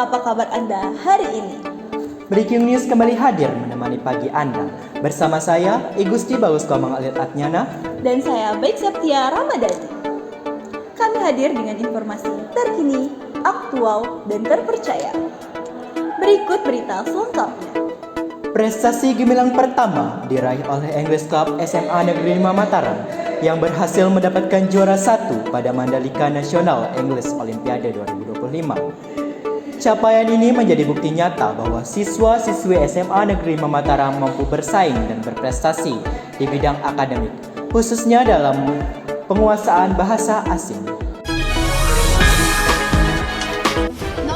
apa kabar Anda hari ini? Breaking News kembali hadir menemani pagi Anda. Bersama saya, Igusti Bagus Komang Alit Atnyana. Dan saya Baik Septia Ramadhani. Kami hadir dengan informasi terkini, aktual, dan terpercaya. Berikut berita selengkapnya. Prestasi gemilang pertama diraih oleh English Club SMA Negeri 5 Mataram yang berhasil mendapatkan juara 1 pada Mandalika National English Olimpiade 2025. Capaian ini menjadi bukti nyata bahwa siswa-siswi SMA Negeri 5 Mataram mampu bersaing dan berprestasi di bidang akademik, khususnya dalam penguasaan bahasa asing.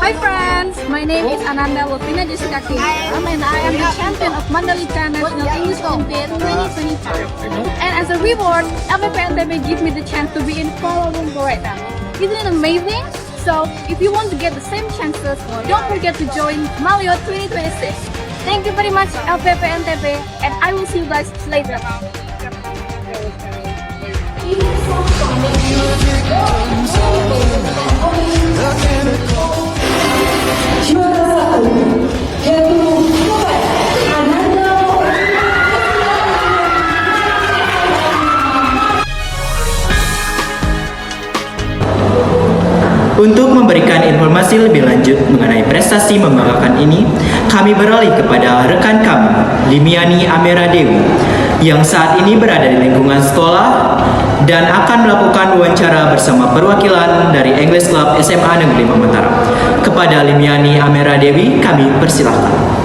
Hi friends, my name is Ananda Lupina Jessica Kiram and I am the champion of Mandalika National English Olympiad 2022. And as a reward, LPPNTB gives me the chance to be in Kuala Lumpur right now. Isn't it amazing? So, if you want to get the same chances, don't forget to join Malio 2026. Thank you very much LPPNTB and I will see you guys later. Untuk memberikan informasi lebih lanjut mengenai prestasi membanggakan ini, kami beralih kepada rekan kami, Limiani Amera Dewi, yang saat ini berada di lingkungan sekolah dan akan melakukan wawancara bersama perwakilan dari English Club SMA Negeri 5 Mataram. Kepada Limiani Amera Dewi, kami persilahkan.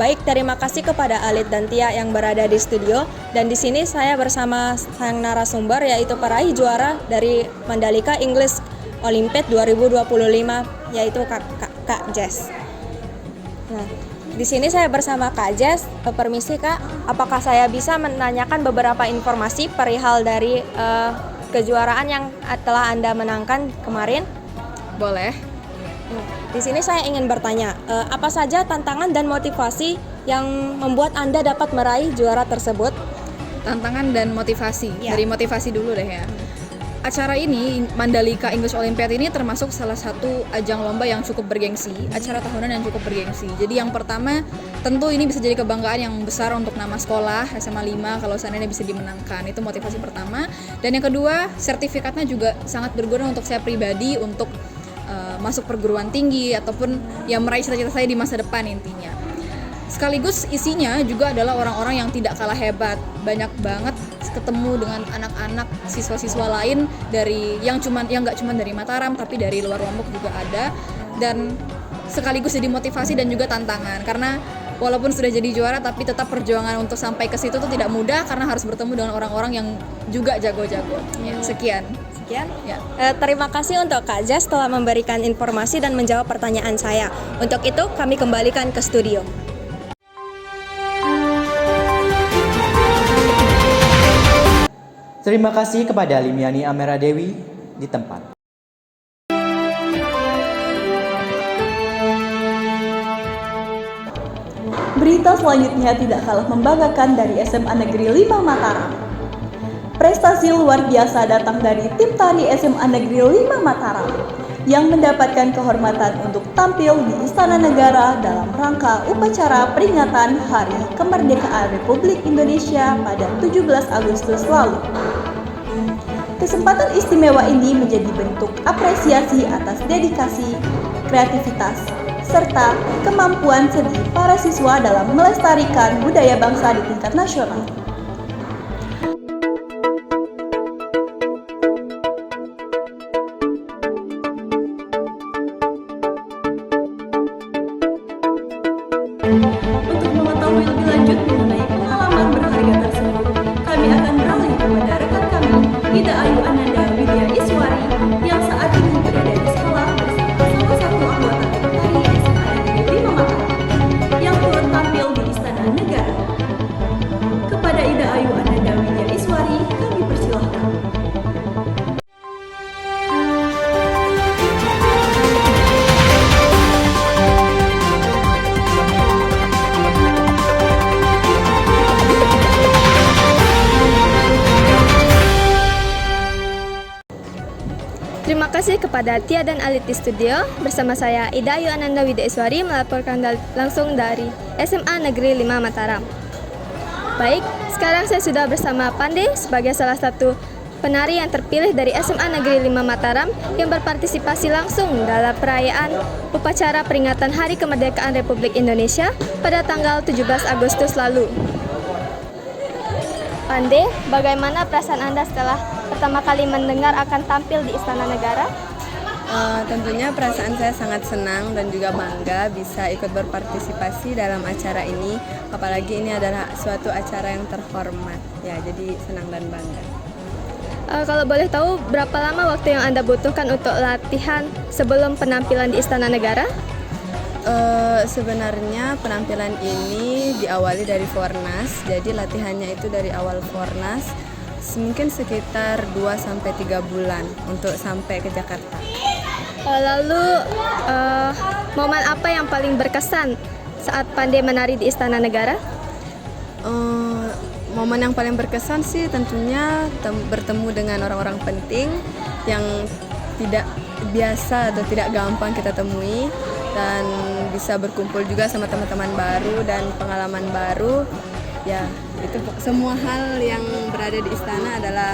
Baik, terima kasih kepada Alit dan Tia yang berada di studio. Dan di sini saya bersama sang narasumber yaitu peraih juara dari Mandalika English Olympiad 2025 yaitu Kak Jess. Nah, di sini saya bersama Kak Jess. Permisi Kak, apakah saya bisa menanyakan beberapa informasi perihal dari kejuaraan yang telah Anda menangkan kemarin? Boleh. Di sini saya ingin bertanya, apa saja tantangan dan motivasi yang membuat Anda dapat meraih juara tersebut? Tantangan dan motivasi. Ya. Dari motivasi dulu deh ya. Acara ini, Mandalika English Olympiad ini termasuk salah satu ajang lomba yang cukup bergengsi, acara tahunan yang cukup bergengsi. Jadi yang pertama, tentu ini bisa jadi kebanggaan yang besar untuk nama sekolah SMA 5 kalau seandainya bisa dimenangkan. Itu motivasi pertama. Dan yang kedua, sertifikatnya juga sangat berguna untuk saya pribadi untuk masuk perguruan tinggi ataupun yang meraih cita-cita saya di masa depan intinya. Sekaligus isinya juga adalah orang-orang yang tidak kalah hebat. Banyak banget ketemu dengan anak-anak siswa-siswa lain dari yang nggak cuma dari Mataram tapi dari luar Lombok juga ada, dan sekaligus jadi motivasi dan juga tantangan karena walaupun sudah jadi juara tapi tetap perjuangan untuk sampai ke situ tuh tidak mudah karena harus bertemu dengan orang-orang yang juga jago-jago. Ya, sekian. Ya. Ya. Terima kasih untuk Kak Jess telah memberikan informasi dan menjawab pertanyaan saya. Untuk itu kami kembalikan ke studio. Terima kasih kepada Limiani Amera Dewi di tempat. Berita selanjutnya tidak kalah membanggakan dari SMA Negeri 5 Mataram. Prestasi luar biasa datang dari tim tari SMA Negeri 5 Mataram yang mendapatkan kehormatan untuk tampil di Istana Negara dalam rangka upacara peringatan Hari Kemerdekaan Republik Indonesia pada 17 Agustus lalu. Kesempatan istimewa ini menjadi bentuk apresiasi atas dedikasi, kreativitas, serta kemampuan seni para siswa dalam melestarikan budaya bangsa di tingkat nasional. Untuk mengetahui lebih lanjut mengenai pengalaman berharga tersebut, kami akan beralih kepada rekan kami, Ida Ayu Ananda Widya Iswari, yang saat ini berada di sekolah bersama salah satu anggota tim tari SMA Negeri 5 Mataram yang turut tampil di Istana Negara. Kepada Terima kasih kepada Tia dan Alit di studio. Bersama saya Ida Ayu Ananda Wideiswari melaporkan langsung dari SMA Negeri 5 Mataram. Baik, sekarang saya sudah bersama Pande sebagai salah satu penari yang terpilih dari SMA Negeri 5 Mataram yang berpartisipasi langsung dalam perayaan upacara peringatan Hari Kemerdekaan Republik Indonesia pada tanggal 17 Agustus lalu. Pande, bagaimana perasaan Anda setelah pertama kali mendengar akan tampil di Istana Negara? Tentunya perasaan saya sangat senang dan juga bangga bisa ikut berpartisipasi dalam acara ini. Apalagi ini adalah suatu acara yang terhormat. Ya, jadi senang dan bangga. Kalau boleh tahu, berapa lama waktu yang Anda butuhkan untuk latihan sebelum penampilan di Istana Negara? Sebenarnya penampilan ini diawali dari Fornas. Jadi latihannya itu dari awal Fornas. Mungkin sekitar 2-3 bulan untuk sampai ke Jakarta. Lalu, momen apa yang paling berkesan saat Pande menari di Istana Negara? Momen yang paling berkesan sih tentunya bertemu dengan orang-orang penting yang tidak biasa atau tidak gampang kita temui, dan bisa berkumpul juga sama teman-teman baru dan pengalaman baru. Ya, itu semua hal yang berada di istana adalah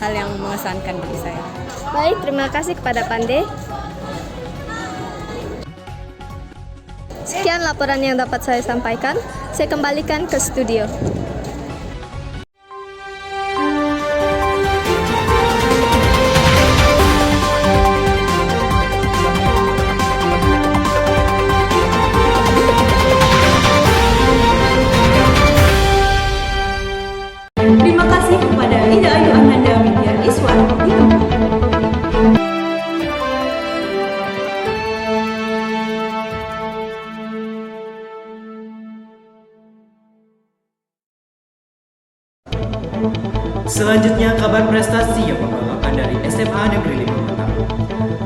hal yang mengesankan bagi saya. Baik, terima kasih kepada Pande. Sekian laporan yang dapat saya sampaikan. Saya kembalikan ke studio. Terima kasih kepada Ida Ayu Ananda Wideiswari. Selanjutnya kabar prestasi yang membanggakan dari SMA Negeri 5 Mataram.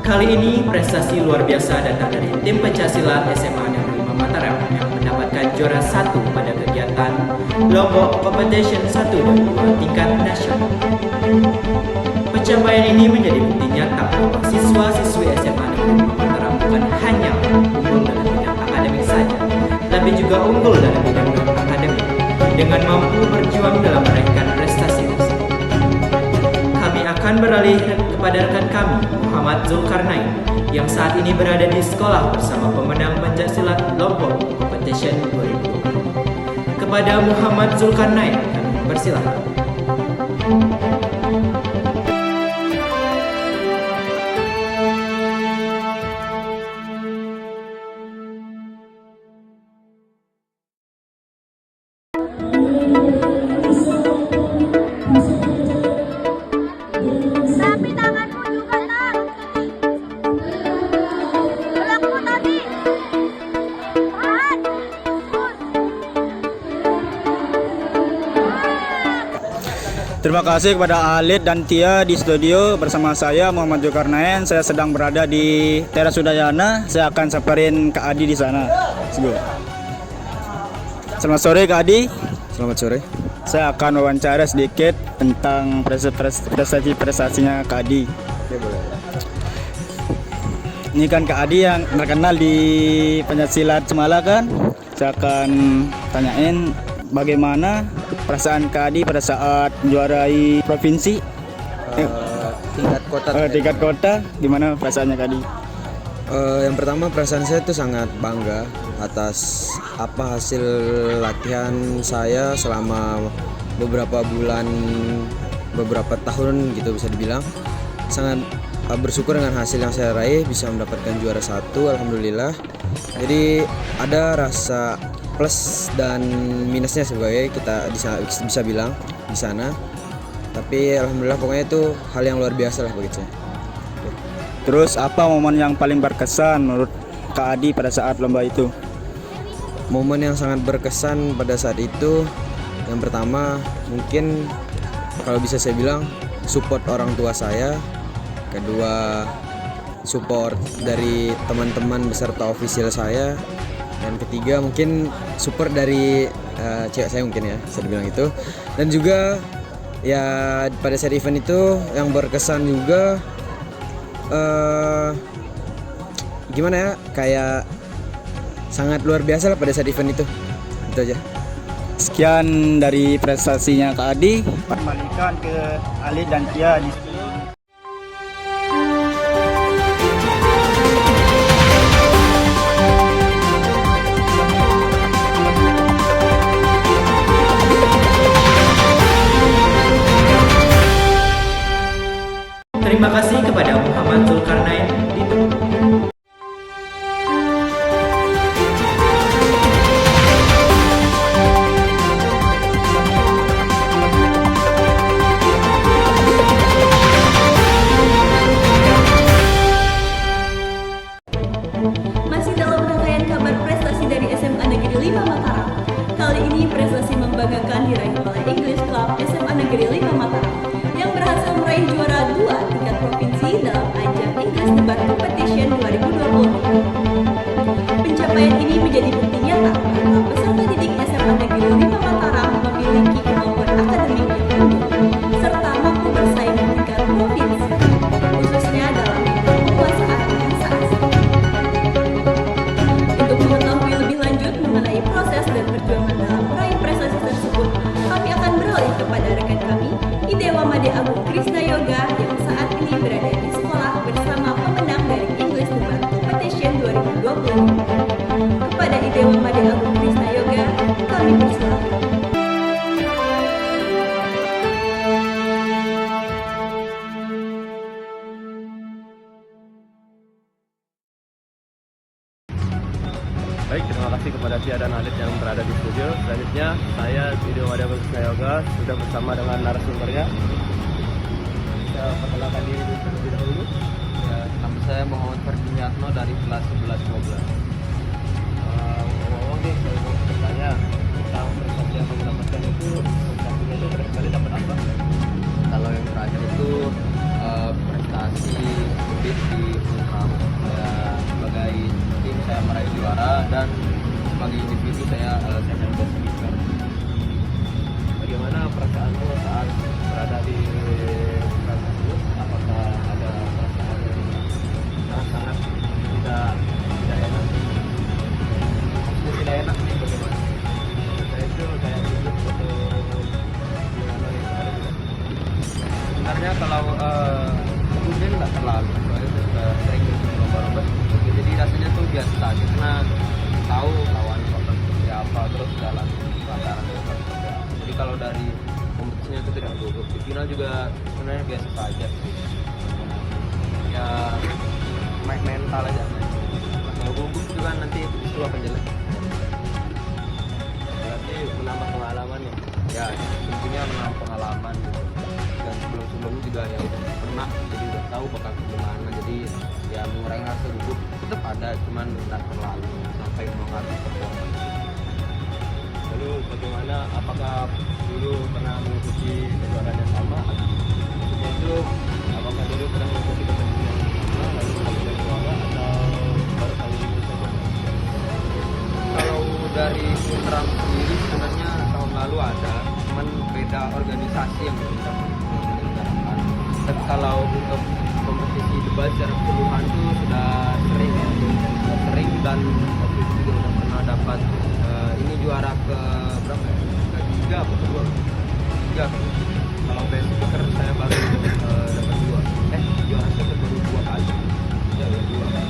Kali ini prestasi luar biasa datang dari tim pencaksilat SMA Negeri 5 Mataram yang mendapatkan juara 1 pada kegiatan Lombok Competition 1 dan 2 tingkat nasional. Pencapaian ini menjadi bukti nyata bahwa siswa-siswi SMA Negeri 5 Mataram bukan hanya unggul dalam bidang akademik saja, tapi juga unggul dalam bidang non-akademik dengan mampu berjuang dalam meraihkan prestasi tersebut. Kami akan beralih kepada rekan kami, Muhammad Zulkarnain, yang saat ini berada di sekolah bersama pemenang pencaksilat Lombok Competition 2020. Kepada Muhammad Zulkarnain, kami persilakan. Tapi tanganmu juga tak. Belakmu tadi. Tahan. Terima kasih kepada Alit dan Tia di studio. Bersama saya Muhammad Zulkarnain. Saya sedang berada di Teras Udayana. Saya akan saparin Kak Adi di sana. Let's go. Selamat sore Kak Adi. Selamat sore. Saya akan wawancara sedikit tentang prestasi-prestasinya Kak Adi. Ini kan Kak Adi yang terkenal di pencaksilat Semala kan. Saya akan tanyain bagaimana perasaan Kak Adi pada saat menjuarai provinsi tingkat kota, gimana perasaannya Kak Adi? Yang pertama perasaan saya itu sangat bangga atas apa hasil latihan saya selama beberapa bulan, beberapa tahun gitu bisa dibilang. Sangat bersyukur dengan hasil yang saya raih, bisa mendapatkan juara 1, alhamdulillah. Jadi ada rasa plus dan minusnya sebagai kita bisa bilang di sana. Tapi alhamdulillah pokoknya itu hal yang luar biasa lah bagi saya. Terus apa momen yang paling berkesan menurut Kak Adi pada saat lomba itu? Momen yang sangat berkesan pada saat itu, yang pertama mungkin kalau bisa saya bilang support orang tua saya, kedua support dari teman-teman beserta official saya, dan ketiga mungkin support dari cewek saya mungkin ya, bisa dibilang itu. Dan juga ya pada saat event itu yang berkesan juga gimana ya, kayak sangat luar biasa lah pada saat event itu aja. Sekian dari prestasinya Kak Adi. Kembalikan ke Ali dan Tia di Terima kasih kepada Muhammad Zulkarnain Dito. Masih dalam rangkaian kabar prestasi dari SMA Negeri 5 Mataram. Kali ini prestasi membanggakan diraih oleh English Club SMA Negeri 5 Mataram yang berhasil meraih juara 2 tingkat provinsi dalam ajang English Debat Competition 2020. Pencapaian ini menjadi bukti nyata bahwa peserta didik SMA Negeri 5 Mataram memiliki kemampuan akademik yang unggul serta mampu bersaing di tingkat provinsi, khususnya dalam bidang penguasaan bahasa asing. Untuk mengetahui lebih lanjut mengenai proses dan perjuangan dalam meraih prestasi tersebut, kami akan beralih kepada rekan kami, Idewa Made Agung Krisna Yoga yang saat ini berada di sekolah bersama pemenang dari English Debat Competition 2020. Kepada Idewa Made Agung Krisna Yoga, kami persilakan. Baik, terima kasih kepada Tia dan Alit yang berada di studio. Selanjutnya, saya Video Wadah Krisna Yoga sudah bersama dengan narasumbernya. Saya perkenalkan diri terlebih dahulu. Ya, nama saya Muhammad Fardinyatno dari kelas 11-12. Ngomong nih, saya mau bertanya tentang prestasi yang kamu dapatkan itu, prestasinya itu terakhir kali dapat apa? Kalau yang terakhir itu prestasi di Unram. Saya sebagai tim saya meraih juara dan sebagai individu saya second best speaker. Bagaimana perasaanmu saat berada di tempat tersebut? Apakah ada perasaan yang sangat tidak enak? Maksudnya tidak enak nih bagaimana? Saya itu kayak hidup atau gimana yang ada di sana? Sebenarnya kalau mungkin nggak terlalu, soalnya saya sudah sering ikut lomba-lomba, jadi rasanya tuh biasa saja karena tahu lawan bakal seperti apa, terus jalan pelajaran bakal seperti apa. Jadi kalau dari kompetisinya itu tidak gugup, di final juga sebenarnya biasa saja sih. Ya main mental aja. Kalau gugup juga nanti itu akan jelek. Berarti menambah pengalaman ya? Ya tentunya menambah pengalaman gitu. Dan sebelum-sebelumnya juga ya udah pernah, jadi udah tahu bakal gimana, jadi ya mengurangi rasa gugup tetap ada, cuman nggak terlalu sampai mengaruhi performa. Lalu bagaimana, apakah dulu pernah mengikuti kejuaraan yang sama? Maksudnya itu, apakah dulu pernah mengikuti kompetisi yang sama lalu mendapat juara atau baru kali ini saja? Kalau dari Unram sendiri sebenarnya tahun lalu ada, cuman beda organisasi yang kita menyelenggarakan. Tapi kalau untuk kompetisi debat secara keseluruhan itu sudah sering ya, sudah sering, dan waktu itu juga udah pernah dapat ini juara ke berapa ya? Ketiga atau kedua? Tiga. Kalau best speaker saya baru dapat juara saya baru 2 kali. Ya, 2 kali.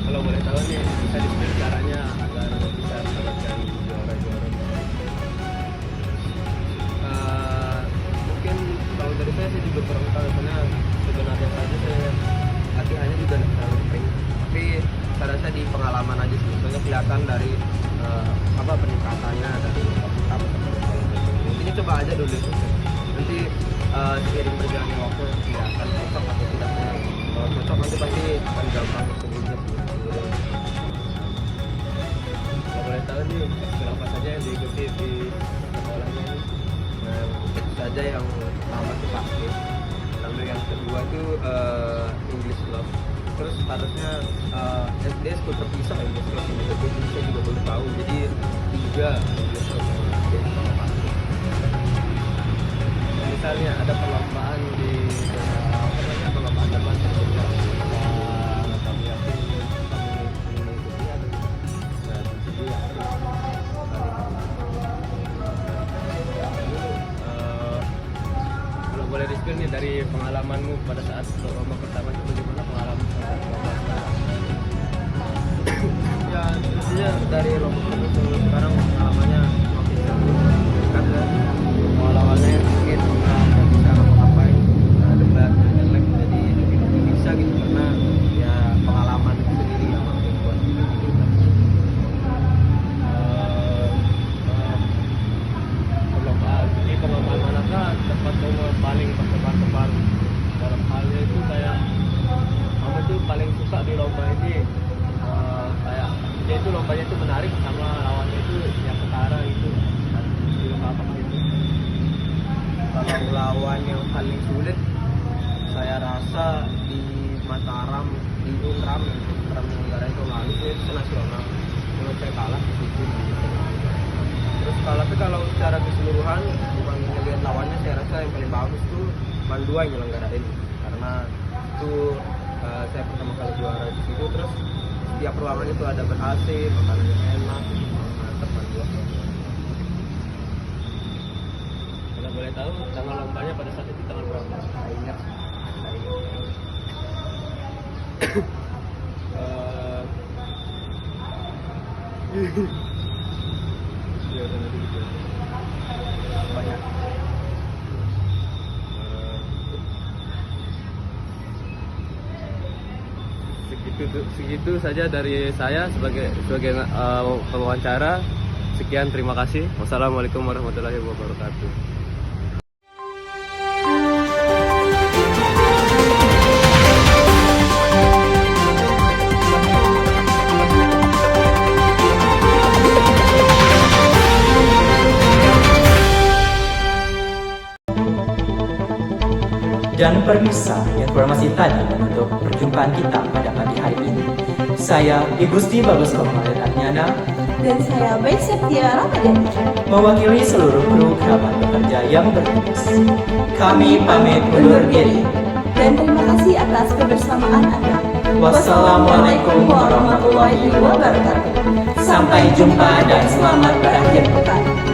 Kalau boleh tahu nih, bisa di-share caranya agar bisa mendapatkan juara-juara. Mungkin kalau dari saya juga kurang tahu, karena sebenarnya saja saya latihannya juga tidak terlalu sering, tapi saya rasa di pengalaman aja sih, soalnya kelihatan dari peningkatannya dari pertama sampai kedua. Intinya coba aja dulu, nanti seiring berjalannya waktu kelihatan cocok atau tidaknya. Kalau cocok nanti pasti akan gampang sebelumnya sih. Kalau boleh tahu nih, kenapa saja yang diikuti di sekolahnya ini? Nah, tentu saja yang pertama itu basket, lalu yang kedua itu English Club, terus harusnya SD school terpisah English Club ini, tapi saya juga belum tahu, jadi 3 English Club sama basket. Misalnya ada perlombaan di perlombaan debat pengalamanmu pada saat lomba pertama itu bagaimana pengalaman saat lomba sekarang? Ya intinya dari lomba pertama ke sekarang pengalamannya semakin seru karena awal-awalnya mungkin nggak bisa ngapa-ngapain, debat jelek, jadi lebih bisa gitu karena ya pengalaman itu sendiri yang makin buat gitu kan. Jadi pengalaman manakah tempat kamu paling bertebar dalam halnya itu kayak kamu tuh paling suka di lomba ini, kayak dia itu lombanya itu menarik sama lawannya itu yang setara gitu dan di lomba apa itu. Kalau lawan yang paling sulit saya rasa di Mataram, di Unram negara itu lalu itu nasional kalau saya kalah di situ. Terus kalau secara keseluruhan bukan ngelihat lawannya, saya rasa yang paling bagus tuh Bandua yang nyelenggarain karena itu saya pertama kali juara di situ. Terus setiap ruangan itu ada ber-AC, makanannya enak, mantap Bandua. Kalau boleh tahu tanggal lombanya pada saat itu tanggal berapa? Saya ingat. Ya udah nanti gitu. Banyak. Segitu saja dari saya sebagai pewawancara. Sekian, terima kasih. Wassalamualaikum warahmatullahi wabarakatuh. Dan permisa, informasi tadi menutup perjumpaan kita pada pagi hari ini. Saya Igusti Bagus Komandan Adnyana Dan saya Baik Septia Ramadhani, mewakili seluruh kru kerabat pekerja yang bertugas. Kami pamit undur diri. dan terima kasih atas kebersamaan Anda. Wassalamualaikum warahmatullahi wabarakatuh. Sampai jumpa dan selamat berakhir pekan.